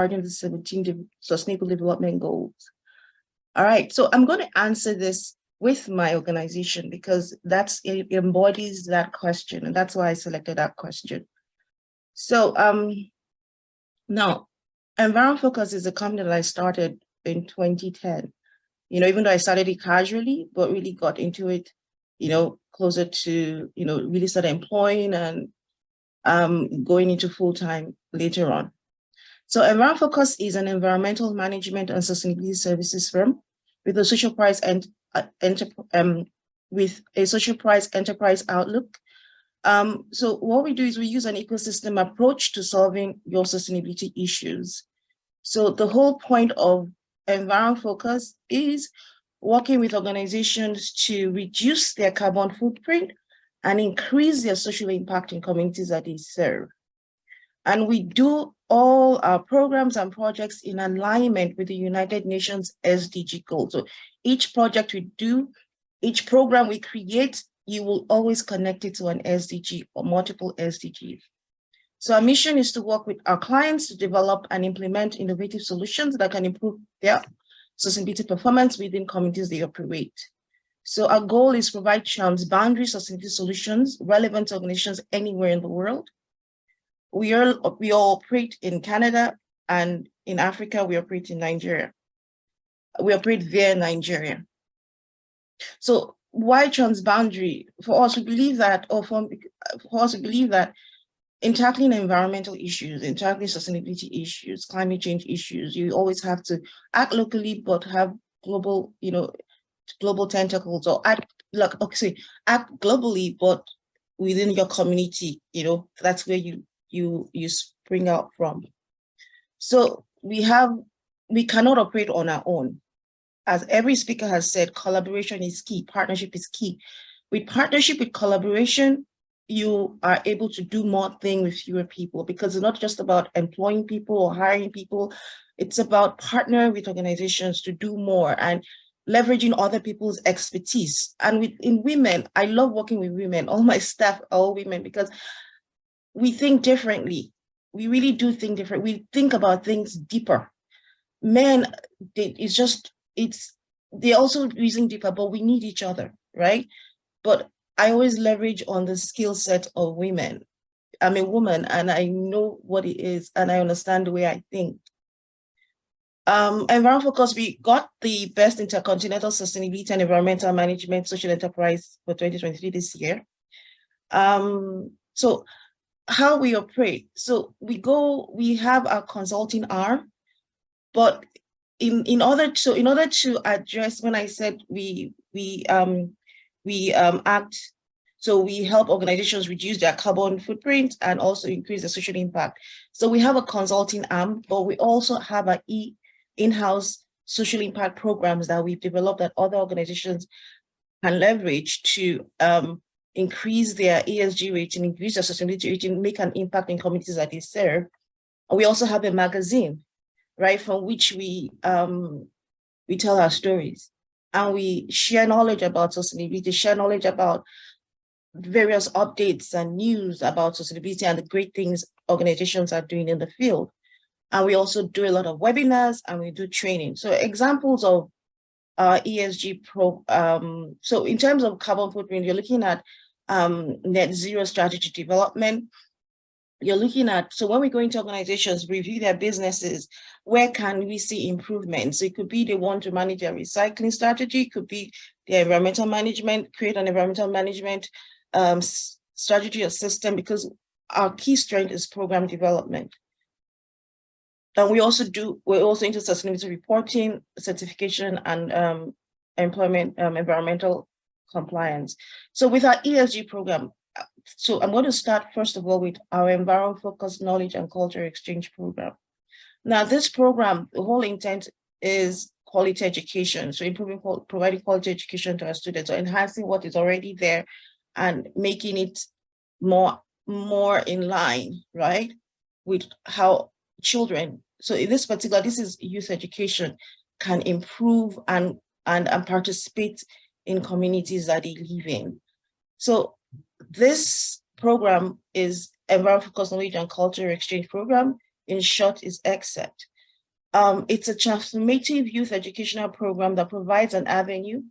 regarding the 17 Sustainable Development Goals. All right, so I'm going to answer this with my organization because it embodies that question, and that's why I selected that question. So now, Environment Focus is a company that I started in 2010. Even though I started it casually, but really got into it, closer to, really started employing and going into full-time later on. So Environment Focus is an environmental management and sustainability services firm with a social price enterprise outlook. So what we do is we use an ecosystem approach to solving your sustainability issues. So the whole point of Environment Focus is working with organizations to reduce their carbon footprint and increase their social impact in communities that they serve. And we do all our programs and projects in alignment with the United Nations SDG goals. So each project we do, each program we create, you will always connect it to an SDG or multiple SDGs. So our mission is to work with our clients to develop and implement innovative solutions that can improve their sustainability performance within communities they operate. So our goal is to provide transboundary sustainability solutions relevant to organizations anywhere in the world. We all operate in Canada, and in Africa, we operate in Nigeria. We operate via Nigeria. So why transboundary? For us, we believe that, in tackling environmental issues, in tackling sustainability issues, climate change issues, you always have to act locally, but have global, global tentacles, or act globally, but within your community, that's where you spring out from. So we cannot operate on our own. As every speaker has said, collaboration is key, partnership is key. With partnership, with collaboration, you are able to do more things with fewer people, because it's not just about employing people or hiring people. It's about partnering with organizations to do more and leveraging other people's expertise. And in women, I love working with women. All my staff are all women because we think differently. We really do think different. We think about things deeper. Men, they're also reasoning deeper, but we need each other, right? But I always leverage on the skill set of women. I'm a woman and I know what it is and I understand the way I think. Environment Focus, we got the Best Intercontinental Sustainability and Environmental Management Social Enterprise for 2023 this year. So how we operate. So we have our consulting arm, but in order to address, when I said we act, so we help organizations reduce their carbon footprint and also increase the social impact. So we have a consulting arm, but we also have our in-house social impact programs that we've developed that other organizations can leverage to increase their ESG rating, increase their sustainability rating, make an impact in communities that they serve. And we also have a magazine, right, from which we tell our stories. And we share knowledge about sustainability, share knowledge about various updates and news about sustainability and the great things organizations are doing in the field. And we also do a lot of webinars and we do training. So examples of ESG so in terms of carbon footprint, you're looking at net zero strategy development. You're looking at, so when we go into organizations, review their businesses, where can we see improvements? So it could be they want to manage their recycling strategy, it could be their environmental management, create an environmental management strategy or system, because our key strength is program development. And we're also into sustainability reporting, certification, and employment, environmental compliance. So with our ESG program, so I'm going to start first of all with our Environment Focused Knowledge and Culture Exchange program. Now, this program, the whole intent is quality education. So providing quality education to our students, or enhancing what is already there and making it more in line, right, with how children, so in this particular, this is youth education, can improve and participate in communities that they live in. So this program is Environment Focused Knowledge and Culture Exchange Program. In short, is EXCEPT. It's a transformative youth educational program that provides an avenue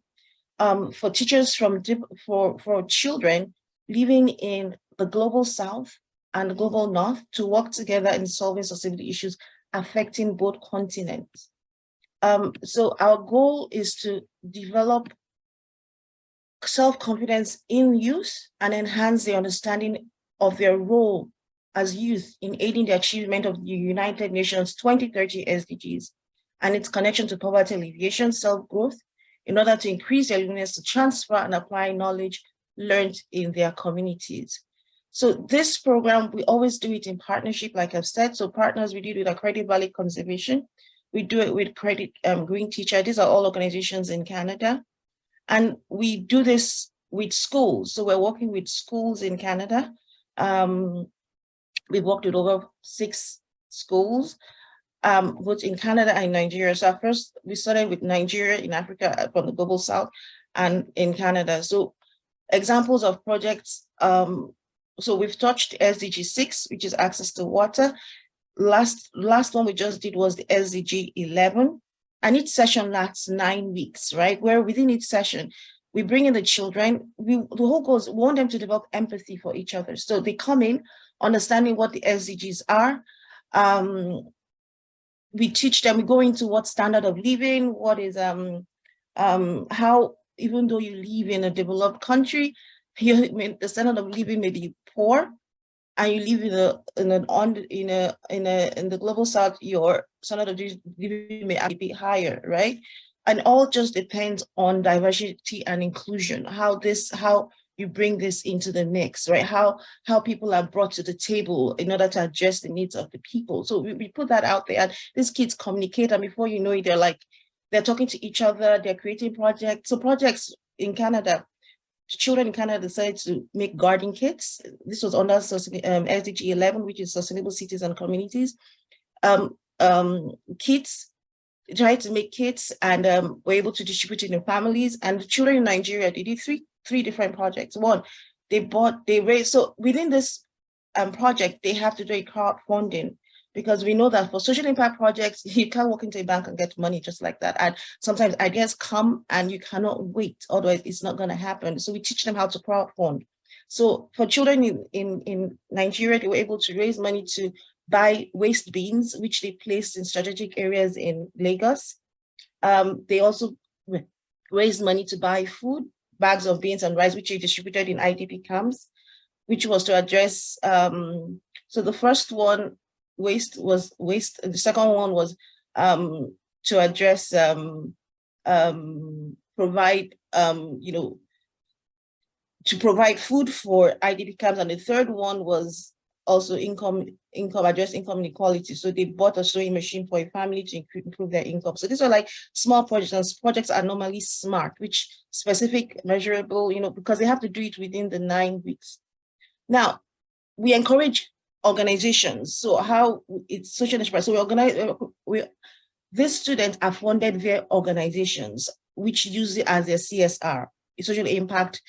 for teachers for children living in the global South and the global North to work together in solving sustainability issues affecting both continents. So our goal is to develop self-confidence in youth and enhance their understanding of their role as youth in aiding the achievement of the United Nations 2030 SDGs and its connection to poverty alleviation, self-growth, in order to increase their willingness to transfer and apply knowledge learned in their communities. So this program, we always do it in partnership, like I've said. So partners, we do it with Credit Valley Conservation. We do it with Credit Green Teacher. These are all organizations in Canada. And we do this with schools. So we're working with schools in Canada. We've worked with over 6 schools, both in Canada and Nigeria. So at first, we started with Nigeria in Africa from the global South and in Canada. So examples of projects, so we've touched SDG 6, which is access to water. Last one we just did was the SDG 11. And each session lasts 9 weeks, right? Where within each session, we bring in the children. The whole goal is we want them to develop empathy for each other. So they come in understanding what the SDGs are. We teach them, we go into what standard of living, what is, how, even though you live in a developed country, the standard of living may be poor, and you live in the global South, your standard of living may actually be higher, right? And all just depends on diversity and inclusion, how you bring this into the mix, right? How people are brought to the table in order to address the needs of the people. So we put that out there, and these kids communicate, and before you know it, they're talking to each other, they're creating projects. So projects in Canada, children in Canada decided to make garden kits. This was under SDG 11, which is Sustainable Cities and Communities. Kits, tried to make kits, and were able to distribute it in families. And the children in Nigeria, they did three different projects. One, they raised, so within this project, they have to do a crowdfunding, because we know that for social impact projects, you can't walk into a bank and get money just like that. And sometimes ideas come and you cannot wait, otherwise it's not going to happen. So we teach them how to crowdfund. So for children in Nigeria, they were able to raise money to buy waste bins, which they placed in strategic areas in Lagos. They also raised money to buy food, bags of beans and rice, which they distributed in IDP camps, which was to address, so the first one, waste. The second one was to address, provide, to provide food for IDP camps. And the third one was also address income inequality. So they bought a sewing machine for a family to improve their income. So these are like small projects, and projects are normally SMART, which specific, measurable, because they have to do it within the 9 weeks. Now, we encourage organizations. So how it's social enterprise. So we organize, these students are funded via organizations, which use it as their CSR, social impact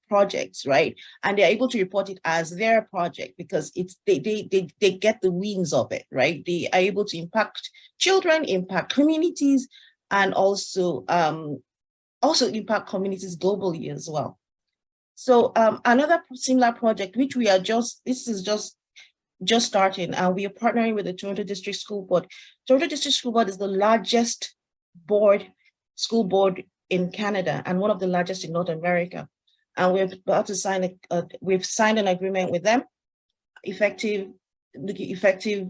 projects, right? And they're able to report it as their project because they get the wings of it, right? They are able to impact children, impact communities, and also impact communities globally as well. So another similar project, which we are just starting, and we are partnering with the Toronto District School Board. Toronto District School Board is the largest school board in Canada and one of the largest in North America. And we're about to sign we've signed an agreement with them effective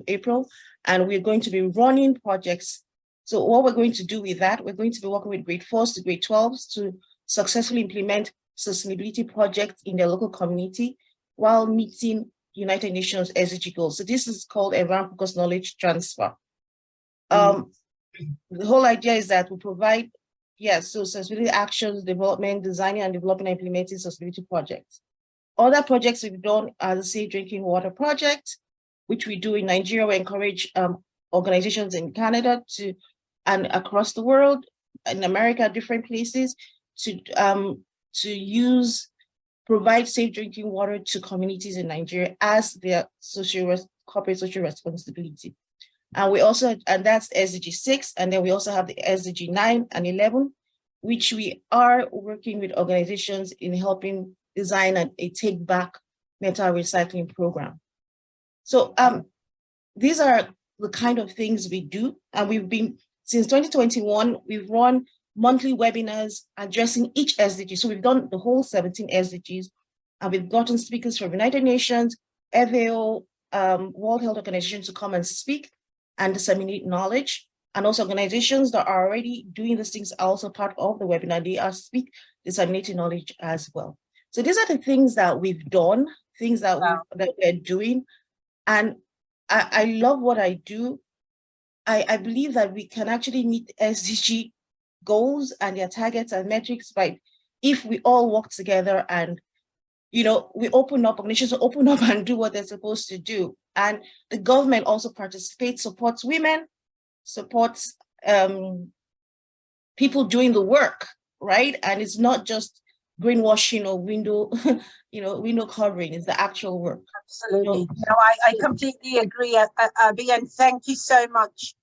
April, and we're going to be running projects. So what we're going to do with that, we're going to be working with grade 4s to grade 12s to successfully implement sustainability projects in their local community while meeting United Nations SDG goals. So this is called environment focused knowledge transfer. The whole idea is that we provide, so sustainability actions, development, designing and developing and implementing sustainability projects. Other projects we've done are the Safe Drinking Water Project, which we do in Nigeria. We encourage organizations in Canada and across the world, in America, different places, to provide safe drinking water to communities in Nigeria as their corporate social responsibility. And we also, and that's SDG 6, and then we also have the SDG 9 and 11, which we are working with organizations in helping design a take back metal recycling program. So these are the kind of things we do. And we've been, since 2021, we've run monthly webinars addressing each SDG. So we've done the whole 17 SDGs, and we've gotten speakers from United Nations, FAO, World Health Organization to come and speak and disseminate knowledge. And also organizations that are already doing these things are also part of the webinar. They are disseminating knowledge as well. So these are the things that we've done, things that, that we're doing. And I love what I do. I believe that we can actually meet SDG goals and their targets and metrics by if we all work together and, you know, we open up, organizations open up and do what they're supposed to do. And the government also participates, supports women, supports people doing the work, right? And it's not just greenwashing or window, window covering, it's the actual work. Absolutely. No, I completely agree, Obie, and thank you so much